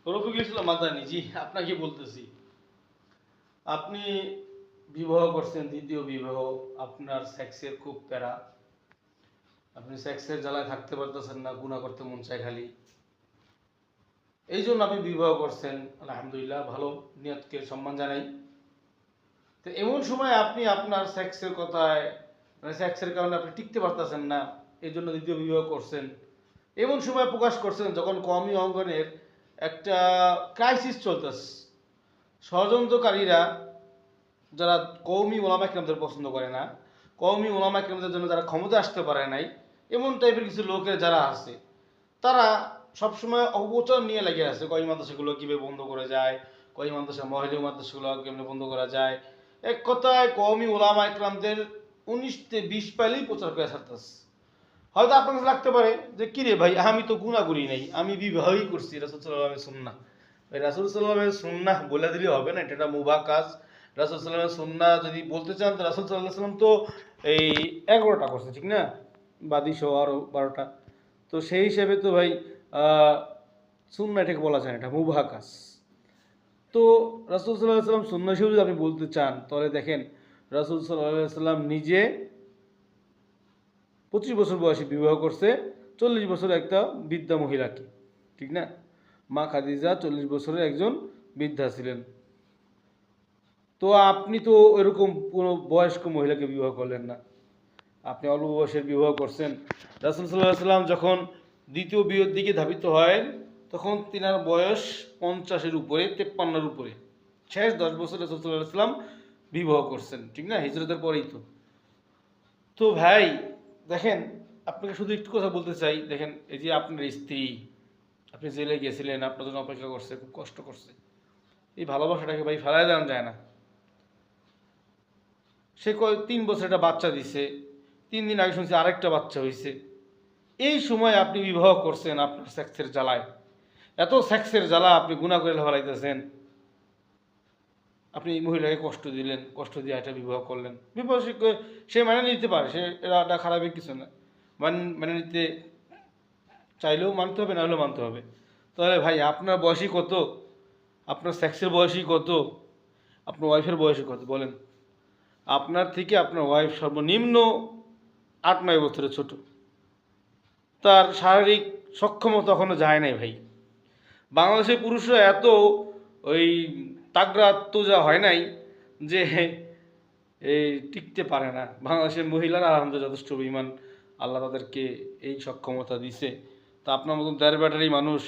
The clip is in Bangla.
রফিকুল ইসলাম মাদানী, জি আপনাকে বলতেছি। আপনি বিবাহ করছেন, দ্বিতীয় বিবাহ। আপনার সেক্সের খুব প্যারা, আপনি সেক্সের জ্বালায় থাকতে পারতেছেন না, গুনাহ করতে মন চায় খালি। এই জন্য আপনি বিবাহ করছেন, আলহামদুলিল্লাহ, ভালো, নিয়তকে সম্মান জানাই। তো এমন সময় আপনি আপনার সেক্সের কথায়, মানে সেক্সের কারণে আপনি টিকতে পারতেছেন না, এই জন্য দ্বিতীয় বিবাহ করছেন। এমন সময় প্রকাশ করছেন যখন কওমি অঙ্গনের একটা ক্রাইসিস চলতেছে। ষড়যন্ত্রকারীরা, যারা কওমি ওলামা ইকরামদের পছন্দ করে না, কওমি ওলামা ইকরামদের জন্য যারা ক্ষমতা আসতে পারে নাই, এমন টাইপের কিছু লোকের যারা আছে, তারা সবসময় অপপ্রচার নিয়ে লেগে আছে। কওমি মাদ্রাসাগুলো কীভাবে বন্ধ করে যায়, কওমি মাদ্রাসা, মহিলা মাদ্রাসাগুলো কেমনে বন্ধ করা যায়। এক কথায় কওমি ওলামা ইকরামদের 19-20 পাইলেই প্রচার করে ছাড়তেছে। হয়তো আপনার কাছে লাগতে পারে যে কিরে ভাই, আমি তো গুনাহ করি নাই, আমি বিবাহই করছি, রাসূল সাল্লাল্লাহু আলাইহি সুন্নাহ। ভাই রাসূল সাল্লাল্লাহু আলাইহি সুন্নাহ বলে দিলে হবে না, এটা একটা মুবাহ কাজ। রাসূল সাল্লাল্লাহু আলাইহি সুন্নাহ যদি বলতে চান তো রাসূল সাল্লাল্লাহু আলাইহি সাল্লাম তো এই 11টা করছে, ঠিক না? বাদী সহ আরো 12টা। তো সেই হিসেবে তো ভাই সুন্নাহ এটাকে বলা যায় না, এটা মুবাহ কাজ। তো রাসূল সাল্লাল্লাহু আলাইহি সাল্লাম সুন্নাহ হিসেবে যদি আপনি বলতে চান, তাহলে দেখেন রাসূল সাল্লাল্লাহু আলাইহি সাল্লাম নিজে 25 বছর বয়সে বিবাহ করছে 40 বছরের একটা বৃদ্ধা মহিলাকে, ঠিক না? মা খাদিজা 40 বছরের একজন বৃদ্ধা ছিলেন। তো আপনি তো এরকম কোনো বয়স্ক মহিলাকে বিবাহ করলেন না, আপনি অল্প বয়সের বিবাহ করছেন। রাসূল সাল্লাল্লাহু আলাইহি সাল্লাম যখন দ্বিতীয় বিয়ের দিকে ধাবিত হয়, তখন তিনার বয়স 50-এর উপরে, 53-এর উপরে। শেষ 10 বছর রাসূল সাল্লাল্লাহু আলাইহি সাল্লাম বিবাহ করছেন, ঠিক না? হিজরতের পরেই তো। তো ভাই দেখেন, আপনাকে শুধু একটু কথা বলতে চাই। দেখেন, এই যে আপনার স্ত্রী, আপনি জেলে গেছিলেন, আপনার জন্য অপেক্ষা করছে, খুব কষ্ট করছে। এই ভালোবাসাটাকে ভাই ফেলায় দেওয়া যায় না। সে 3 বছর একটা বাচ্চা দিছে, 3 দিন আগে শুনছি আরেকটা বাচ্চা হয়েছে। এই সময় আপনি বিবাহ করছেন আপনার সেক্সের জ্বালায়। এত সেক্সের জ্বালা, আপনি গুনাহ করে ফেলাইতেছেন। আপনি এই মহিলাকে কষ্ট দিলেন, কষ্ট দিয়ে একটা বিবাহ করলেন। বিবাহ সে মানে নিতে পারে, সে এটা খারাপের কিছু না। মানে নিতে চাইলেও মানতে হবে, না হলেও মানতে হবে। তাহলে ভাই আপনার বয়সই কত, আপনার সেক্সের বয়সই কত, আপনার ওয়াইফের বয়সই কত বলেন? আপনার থেকে আপনার ওয়াইফ সর্বনিম্ন 8-9 বছরের ছোট। তার শারীরিক সক্ষমতা এখনো যায় নাই ভাই। বাংলাদেশের পুরুষরা এত ওই তাগড়া তোজা হয় নাই যে এই টিকতে পারে না। বাংলাদেশের মহিলারা আলহামদুলিল্লাহ যথেষ্ট পরিমাণ, আল্লাহ তাদেরকে এই সক্ষমতা দিছে। তা আপনার মতন দেড় ব্যাটারি মানুষ